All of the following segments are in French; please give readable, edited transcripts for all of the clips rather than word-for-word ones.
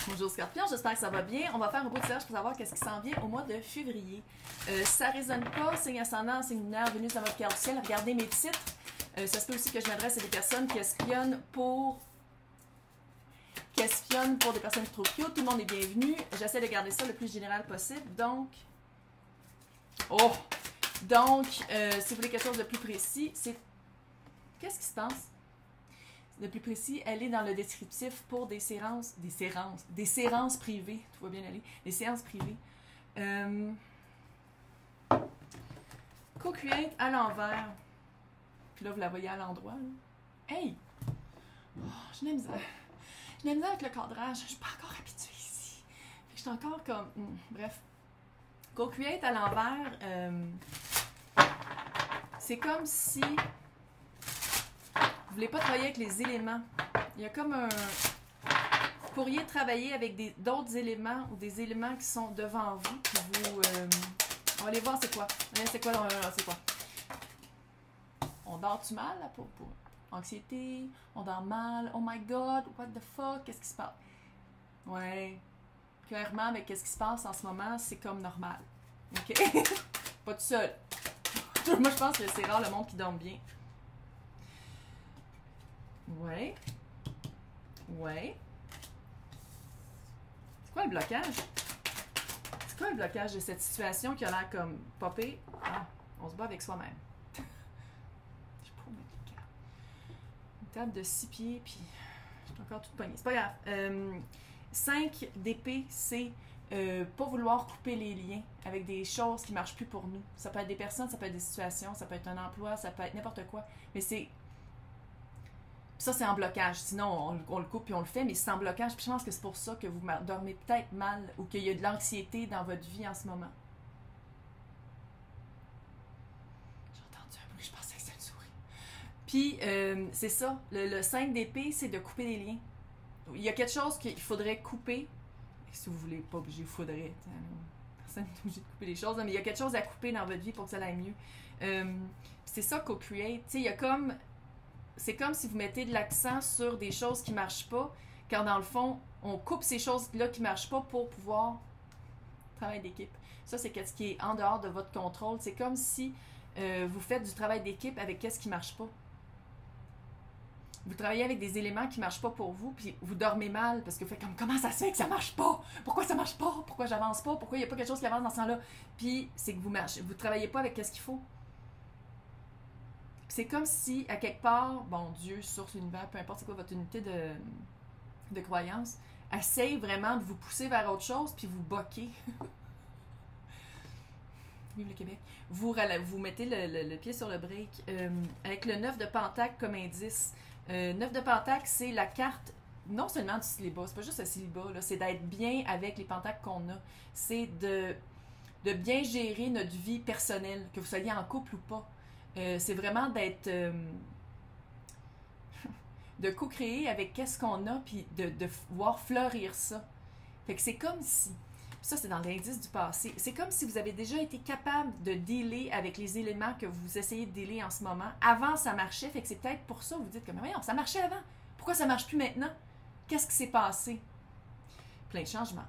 Bonjour Scorpion, j'espère que ça va bien. On va faire un beau tirage pour savoir qu'est-ce qui s'en vient au mois de février. Si ça ne résonne pas, signe ascendant, signe lunaire, Vénus dans votre carte du ciel, regardez mes titres. Ça se peut aussi que je m'adresse à des personnes qui espionnent pour des personnes qui trouvent cute. Tout le monde est bienvenu. J'essaie de garder ça le plus général possible. Donc, si vous voulez quelque chose de plus précis, c'est... Qu'est-ce qui se passe? De plus précis, allez dans le descriptif pour des séances privées. Tout va bien aller. Des séances privées. Co-create à l'envers. Puis là, vous la voyez à l'endroit. Hey! Oh, j'ai de la misère. J'ai de la misère avec le cadrage. Je suis pas encore habituée ici. Fait que je suis encore comme... bref. Co-create à l'envers, c'est comme si... Vous voulez pas travailler avec les éléments. Il y a comme un... Vous pourriez travailler avec d'autres éléments ou des éléments qui sont devant vous. Puis vous, on va aller voir c'est quoi. C'est quoi? On dort-tu mal là, pour anxiété? On dort mal? Oh my god, what the fuck? Qu'est-ce qui se passe? Ouais. Clairement, avec qu'est-ce qui se passe en ce moment, c'est comme normal. OK? Pas tout seul. Moi, je pense que c'est rare le monde qui dort bien. Ouais. Ouais. C'est quoi le blocage? C'est quoi le blocage de cette situation qui a l'air comme popé? Ah, on se bat avec soi-même. Je sais pas où mettre les cartes. Une table de 6 pieds, puis je suis encore toute poignée. C'est pas grave. 5 d'épée, c'est pas vouloir couper les liens avec des choses qui marchent plus pour nous. Ça peut être des personnes, ça peut être des situations, ça peut être un emploi, ça peut être n'importe quoi. Mais c'est... Ça, c'est en blocage. Sinon, on le coupe et on le fait, mais c'est en blocage. Puis je pense que c'est pour ça que vous dormez peut-être mal ou qu'il y a de l'anxiété dans votre vie en ce moment. J'ai entendu un bruit, je pensais que c'était une souris. Puis, c'est ça. Le 5 d'épée, c'est de couper les liens. Il y a quelque chose qu'il faudrait couper. Si vous voulez, pas obligé, il faudrait. Personne n'est obligé de couper les choses, mais il y a quelque chose à couper dans votre vie pour que ça aille mieux. C'est ça co-create. Il y a comme... C'est comme si vous mettez de l'accent sur des choses qui ne marchent pas, quand dans le fond, on coupe ces choses-là qui ne marchent pas pour pouvoir travailler d'équipe. Ça, c'est ce qui est en dehors de votre contrôle. C'est comme si vous faites du travail d'équipe avec qu'est-ce qui ne marche pas. Vous travaillez avec des éléments qui ne marchent pas pour vous, puis vous dormez mal, parce que vous faites comme, comment ça se fait que ça ne marche pas? Pourquoi ça ne marche pas? Pourquoi j'avance pas? Pourquoi il n'y a pas quelque chose qui avance dans ce sens-là? Puis, c'est que vous ne travaillez pas avec qu'est-ce qu'il faut. C'est comme si, à quelque part, bon, Dieu, source, l'univers, peu importe c'est quoi votre unité de croyance, essaye vraiment de vous pousser vers autre chose, puis vous boquez. Vive le Québec. Vous mettez le pied sur le break. Avec le 9 de Pentacle comme indice. 9 de Pentacle, c'est la carte, non seulement du célibat, c'est pas juste le célibat, là, c'est d'être bien avec les pentacles qu'on a. C'est de bien gérer notre vie personnelle, que vous soyez en couple ou pas. C'est vraiment d'être... de co-créer avec qu'est-ce qu'on a, puis de voir fleurir ça. Fait que c'est comme si... Ça, c'est dans l'indice du passé. C'est comme si vous avez déjà été capable de dealer avec les éléments que vous essayez de dealer en ce moment. Avant, ça marchait, fait que c'est peut-être pour ça que vous dites comme, voyons, ça marchait avant. Pourquoi ça marche plus maintenant? Qu'est-ce qui s'est passé? Plein de changements.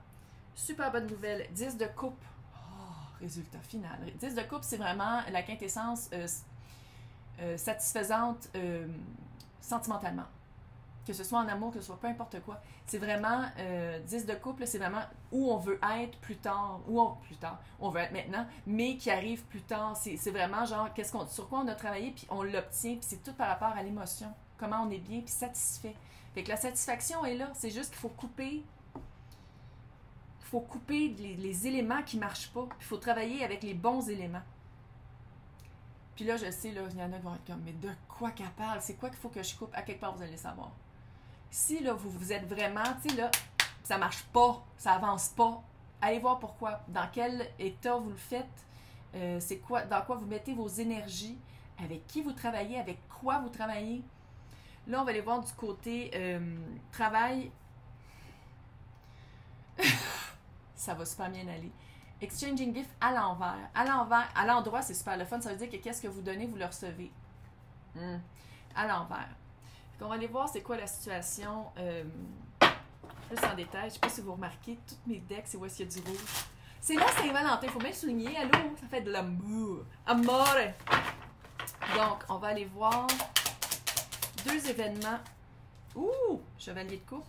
Super bonne nouvelle. 10 de coupe. Oh, résultat final. 10 de coupe, c'est vraiment la quintessence... satisfaisante sentimentalement. Que ce soit en amour, que ce soit peu importe quoi. C'est vraiment, 10 de couple, c'est vraiment où on veut être plus tard, on veut être maintenant, mais qui arrive plus tard. C'est vraiment genre, sur quoi on a travaillé, puis on l'obtient, puis c'est tout par rapport à l'émotion. Comment on est bien, puis satisfait. Fait que la satisfaction est là, c'est juste qu'il faut couper les éléments qui ne marchent pas, puis il faut travailler avec les bons éléments. Puis là, je sais, là, il y en a qui vont être comme, mais de quoi qu'elle parle? C'est quoi qu'il faut que je coupe? À quelque part, vous allez savoir. Si, là, vous êtes vraiment, tu sais, là, ça marche pas, ça avance pas, allez voir pourquoi. Dans quel état vous le faites? C'est quoi, dans quoi vous mettez vos énergies? Avec qui vous travaillez? Avec quoi vous travaillez? Là, on va aller voir du côté travail. Ça va super bien aller. Exchanging gift à l'envers. À l'endroit, c'est super le fun. Ça veut dire que qu'est-ce que vous donnez, vous le recevez. À l'envers. On va aller voir c'est quoi la situation Plus en détail, je sais pas si vous remarquez, toutes mes decks, c'est où est-ce qu'il y a du rouge. C'est là Saint-Valentin, faut bien le souligner. Allô, ça fait de l'amour. Amore! Donc, on va aller voir 2 événements. Ouh! Chevalier de coupe.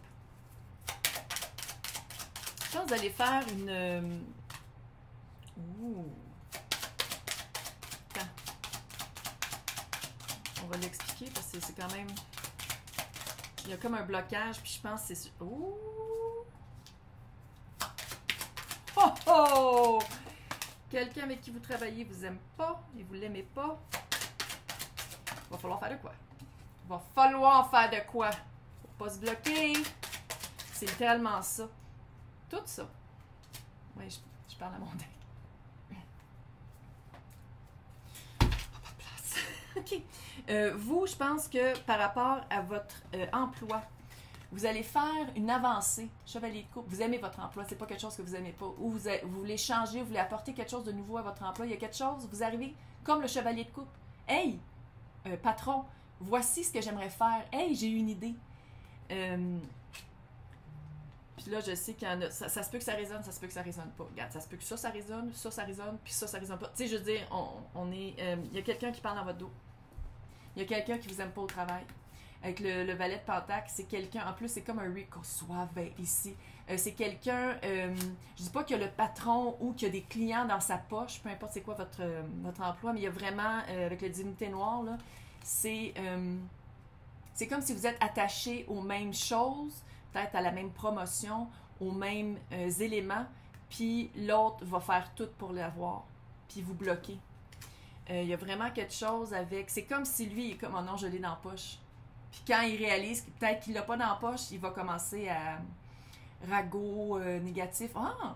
Je pense d'aller faire une... Ouh! Attends. On va l'expliquer parce que c'est quand même... Il y a comme un blocage, puis je pense que c'est... Ouh! Oh oh! Quelqu'un avec qui vous travaillez vous aime pas et vous l'aimez pas. Il va falloir faire de quoi? Il va falloir faire de quoi? Faut pas se bloquer. C'est littéralement ça. Tout ça. Oui, je parle à mon deck. Pas de place. OK. Vous, je pense que par rapport à votre emploi, vous allez faire une avancée. Chevalier de coupe, vous aimez votre emploi, c'est pas quelque chose que vous aimez pas. Ou vous voulez changer, vous voulez apporter quelque chose de nouveau à votre emploi. Il y a quelque chose, vous arrivez comme le chevalier de coupe. Hey, patron, voici ce que j'aimerais faire. Hey, j'ai une idée. Puis là, je sais qu'il y en a. Ça se peut que ça résonne, ça se peut que ça résonne pas. Regarde, ça se peut que ça résonne, puis ça résonne pas. Tu sais, je veux dire, on est. Il y a quelqu'un qui parle dans votre dos. Il y a quelqu'un qui vous aime pas au travail. Avec le valet de Pentacle, c'est quelqu'un, en plus c'est comme un Rico Suave ici. C'est quelqu'un, je dis pas qu'il y a le patron ou qu'il y a des clients dans sa poche, peu importe c'est quoi votre emploi, mais il y a vraiment, avec la divinité noire, là, c'est comme si vous êtes attaché aux mêmes choses, peut-être à la même promotion, aux mêmes éléments, puis l'autre va faire tout pour l'avoir, puis vous bloquez. Il y a vraiment quelque chose avec, c'est comme si lui, il est comme, oh non, je l'ai dans la poche. Puis quand il réalise que peut-être qu'il l'a pas dans la poche, il va commencer à ragot négatif. Ah!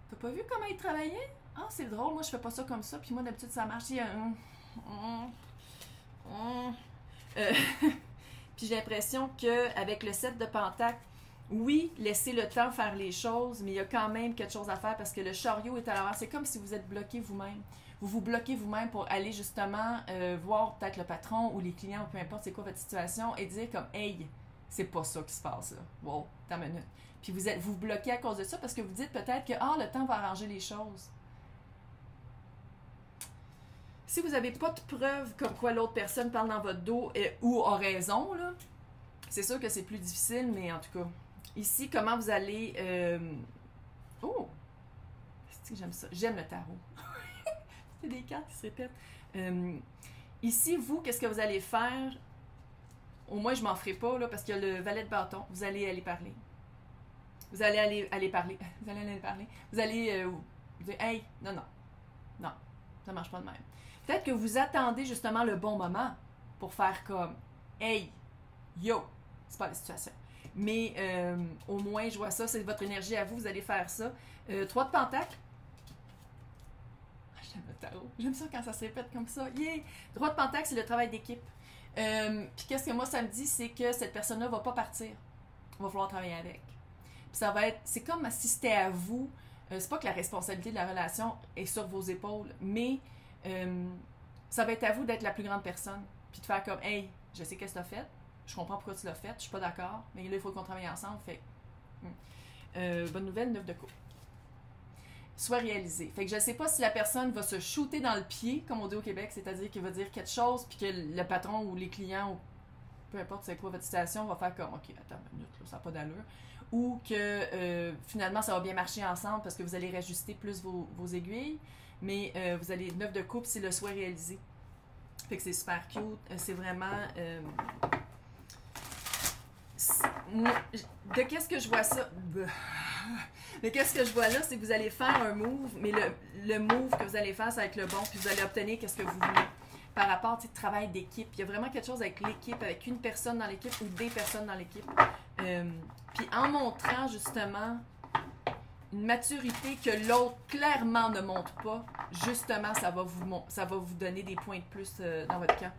T'as pas vu comment il travaillait? Ah, c'est drôle, moi je fais pas ça comme ça, puis moi d'habitude ça marche. Il y a Puis j'ai l'impression qu'avec le 7 de Pentacle, oui, laissez le temps faire les choses, mais il y a quand même quelque chose à faire parce que le chariot est à l'avant. C'est comme si vous êtes bloqué vous-même. Vous vous bloquez vous-même pour aller justement voir peut-être le patron ou les clients ou peu importe c'est quoi votre situation et dire comme « Hey, c'est pas ça qui se passe là. Wow, t'as une minute. » Puis vous bloquez à cause de ça parce que vous dites peut-être que « Ah, le temps va arranger les choses. » Si vous n'avez pas de preuves comme quoi l'autre personne parle dans votre dos ou a raison, là, c'est sûr que c'est plus difficile, mais en tout cas, ici, comment vous allez... Oh! C'est que j'aime ça. J'aime le tarot. C'est des cartes qui se répètent. Ici, vous, qu'est-ce que vous allez faire? Au moins, je m'en ferai pas, là, parce qu'il y a le valet de bâton. Vous allez aller parler. Vous allez aller parler. Vous allez aller parler. Vous allez vous dire, hey, non, ça marche pas de même. Peut-être que vous attendez justement le bon moment pour faire comme, hey, yo, c'est pas la situation. Mais au moins, je vois ça, c'est votre énergie à vous, vous allez faire ça. 3 de Pentacle. J'aime le tarot. J'aime ça quand ça se répète comme ça. Yeah! 3 de Pentacle, c'est le travail d'équipe. Puis qu'est-ce que moi, ça me dit, c'est que cette personne-là va pas partir. Il va falloir travailler avec. Puis ça va être, c'est comme si c'était à vous. C'est pas que la responsabilité de la relation est sur vos épaules, mais ça va être à vous d'être la plus grande personne. Puis de faire comme, hey, je sais qu'est-ce que tu as fait. Je comprends pourquoi tu l'as fait. Je suis pas d'accord. Mais là, il faut qu'on travaille ensemble. Fait bonne nouvelle, 9 de coupe. Soit réalisé. Fait que je sais pas si la personne va se shooter dans le pied, comme on dit au Québec, c'est-à-dire qu'il va dire quelque chose, puis que le patron ou les clients, ou peu importe c'est quoi votre situation, va faire comme, OK, attends une minute, là, ça n'a pas d'allure. Ou que finalement, ça va bien marcher ensemble parce que vous allez réajuster plus vos aiguilles, mais vous allez, 9 de coupe, c'est le souhait réalisé. Fait que c'est super cute. C'est vraiment... de qu'est-ce que je vois ça? Mais qu'est-ce que je vois là, c'est que vous allez faire un move, mais le move que vous allez faire, ça va être le bon, puis vous allez obtenir qu'est-ce que vous voulez par rapport au travail d'équipe. Il y a vraiment quelque chose avec l'équipe, avec une personne dans l'équipe ou des personnes dans l'équipe. Puis en montrant justement une maturité que l'autre clairement ne montre pas, justement, ça va vous donner des points de plus dans votre camp.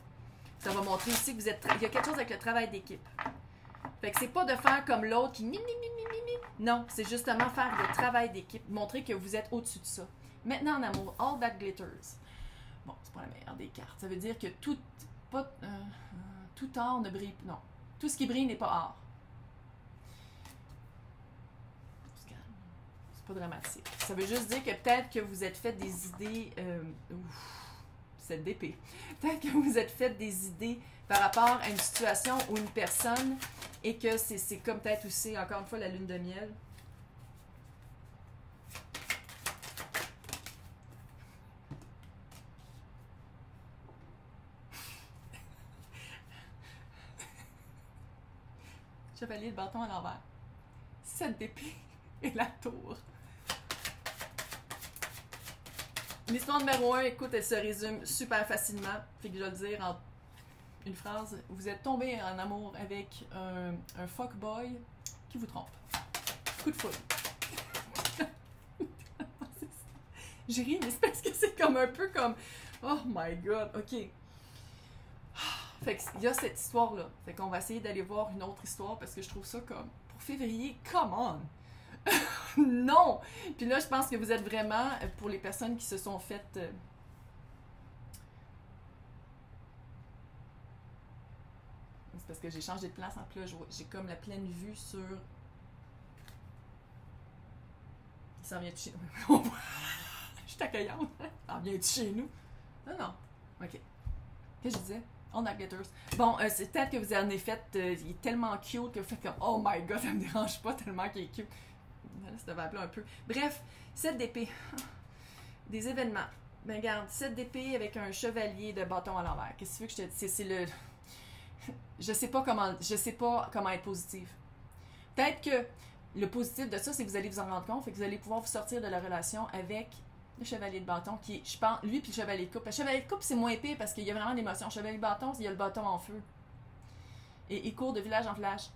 Ça va montrer aussi que vous êtes... Il y a quelque chose avec le travail d'équipe. Fait que c'est pas de faire comme l'autre qui non, c'est justement faire le travail d'équipe, montrer que vous êtes au-dessus de ça. Maintenant en amour, all that glitters. Bon, c'est pas la meilleure des cartes. Ça veut dire que tout or ne brille... Non. Tout ce qui brille n'est pas or. pas dramatique. Ça veut juste dire que peut-être que vous êtes fait des idées... cette d'épée. Peut-être que vous êtes fait des idées par rapport à une situation ou une personne et que c'est comme peut-être aussi, encore une fois, la lune de miel. Chevalier, le bâton à l'envers. 7 d'épée et la tour. L'histoire numéro 1, écoute, elle se résume super facilement. Fait que je vais le dire en une phrase. Vous êtes tombé en amour avec un fuckboy qui vous trompe. Coup de foudre. J'ai ri, mais c'est parce que c'est comme un peu comme... Oh my God, OK. Fait qu'il y a cette histoire-là. Fait qu'on va essayer d'aller voir une autre histoire parce que je trouve ça comme... Pour février, come on! Non! Puis là, je pense que vous êtes vraiment, pour les personnes qui se sont faites... C'est parce que j'ai changé de place en plus. J'ai comme la pleine vue sur... Il s'en vient de chez nous. Je suis accueillante. Il s'en vient de chez nous. Non, non. OK. Qu'est-ce que je disais? On a glitters. Bon, c'est peut-être que vous en avez fait... il est tellement cute que vous faites comme... Oh my God, ça me dérange pas tellement qu'il est cute. Là, ça devait appeler un peu. Bref, 7 d'épée. Des événements. Ben regarde, 7 d'épée avec un chevalier de bâton à l'envers. Qu'est-ce que tu veux que je te dise? C'est le... Je sais pas comment être positive. Peut-être que le positif de ça, c'est que vous allez vous en rendre compte, fait que vous allez pouvoir vous sortir de la relation avec le chevalier de bâton, qui est, je pense, lui puis le chevalier de coupe. Le chevalier de coupe, c'est moins épais parce qu'il y a vraiment d'émotions. Le chevalier de bâton, il y a le bâton en feu. Et il court de village en village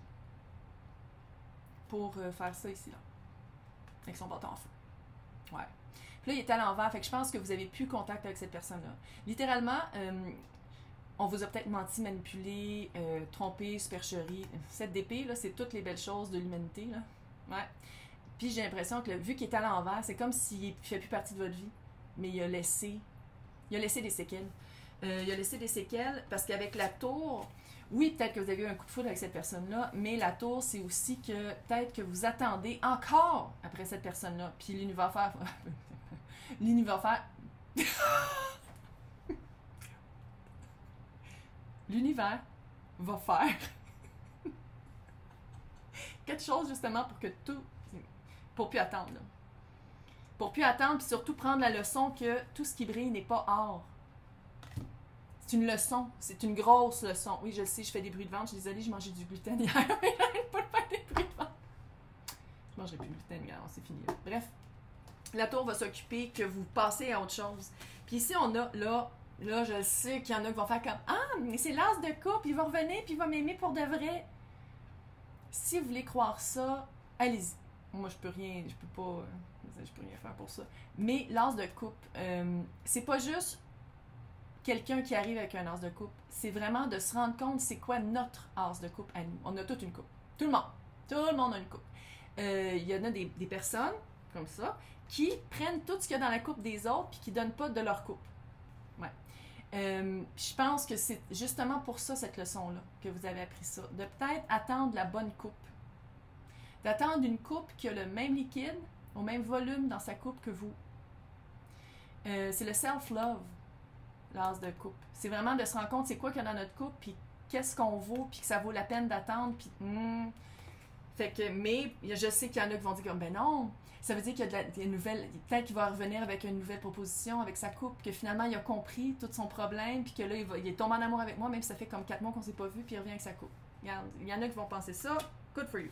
pour faire ça ici, là. Avec son bâton en feu. Ouais. Puis là, il est à l'envers, fait que je pense que vous avez plus contact avec cette personne-là. Littéralement, on vous a peut-être menti, manipulé, trompé, supercherie. Cette d'épée, là, c'est toutes les belles choses de l'humanité, là. Ouais. Puis j'ai l'impression que, vu qu'il est à l'envers, c'est comme s'il ne fait plus partie de votre vie. Mais il a laissé des séquelles. Il a laissé des séquelles parce qu'avec la tour, oui, peut-être que vous avez eu un coup de foudre avec cette personne-là, mais la tour, c'est aussi que peut-être que vous attendez encore après cette personne-là. Puis l'univers va faire... l'univers va faire... l'univers va faire quelque chose justement pour que tout... pour plus attendre. Là. Pour plus attendre, puis surtout prendre la leçon que tout ce qui brille n'est pas or. C'est une leçon, c'est une grosse leçon. Oui, je le sais, je fais des bruits de ventre, je suis désolée, j'ai mangé du gluten hier, mais j'arrête pas de faire des bruits de ventre. Je mangerai plus de gluten, regarde, c'est fini. Là. Bref, la tour va s'occuper que vous passez à autre chose. Puis ici, on a, là, je sais qu'il y en a qui vont faire comme « Ah, mais c'est l'as de coupe, il va revenir, puis il va m'aimer pour de vrai. » Si vous voulez croire ça, allez-y. Moi, je peux rien faire pour ça. Mais l'as de coupe, c'est pas juste quelqu'un qui arrive avec un as de coupe. C'est vraiment de se rendre compte c'est quoi notre as de coupe à nous. On a toute une coupe. Tout le monde a une coupe. Il y en a des personnes, comme ça, qui prennent tout ce qu'il y a dans la coupe des autres puis qui donnent pas de leur coupe. Ouais. Je pense que c'est justement pour ça, cette leçon-là, que vous avez appris ça. De peut-être attendre la bonne coupe. D'attendre une coupe qui a le même liquide, au même volume dans sa coupe que vous. C'est le self-love, l'as de coupe. C'est vraiment de se rendre compte c'est quoi qu'il y a dans notre coupe, puis qu'est-ce qu'on vaut, puis que ça vaut la peine d'attendre, puis... Fait que, mais je sais qu'il y en a qui vont dire comme, ben non, ça veut dire qu'il y a des nouvelles, peut-être qu'il va revenir avec une nouvelle proposition, avec sa coupe, que finalement il a compris tout son problème, puis que là il est tombé en amour avec moi, même si ça fait comme 4 mois qu'on s'est pas vu, puis il revient avec sa coupe. Regarde, il y en a qui vont penser ça, good for you.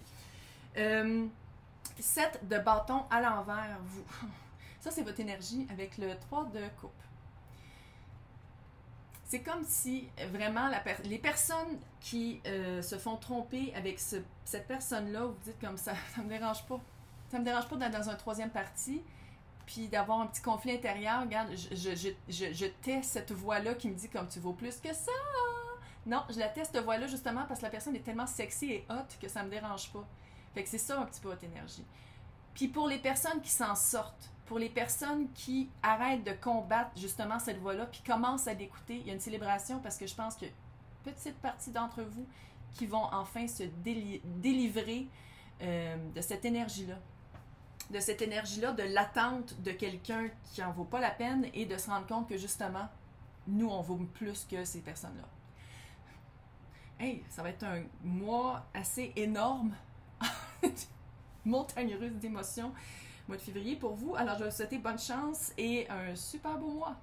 7 de bâton à l'envers, vous. Ça, c'est votre énergie avec le 3 de coupe. C'est comme si vraiment les personnes qui se font tromper avec cette personne-là, vous dites comme ça me dérange pas. Ça me dérange pas d'être dans un troisième parti, puis d'avoir un petit conflit intérieur. Regarde, je tais cette voix-là qui me dit comme tu vaux plus que ça. Non, je la tais cette voix-là justement parce que la personne est tellement sexy et hot que ça me dérange pas. Fait que c'est ça un petit peu votre énergie. Puis pour les personnes qui s'en sortent, pour les personnes qui arrêtent de combattre justement cette voix-là, puis commencent à l'écouter, il y a une célébration parce que je pense que petite partie d'entre vous qui vont enfin se délivrer de cette énergie-là. de cette énergie-là, de l'attente de quelqu'un qui en vaut pas la peine et de se rendre compte que justement, nous, on vaut plus que ces personnes-là. Hey, ça va être un mois assez énorme. Montagne russe d'émotions. Mois de février pour vous. Alors, je vais vous souhaiter bonne chance et un super beau mois.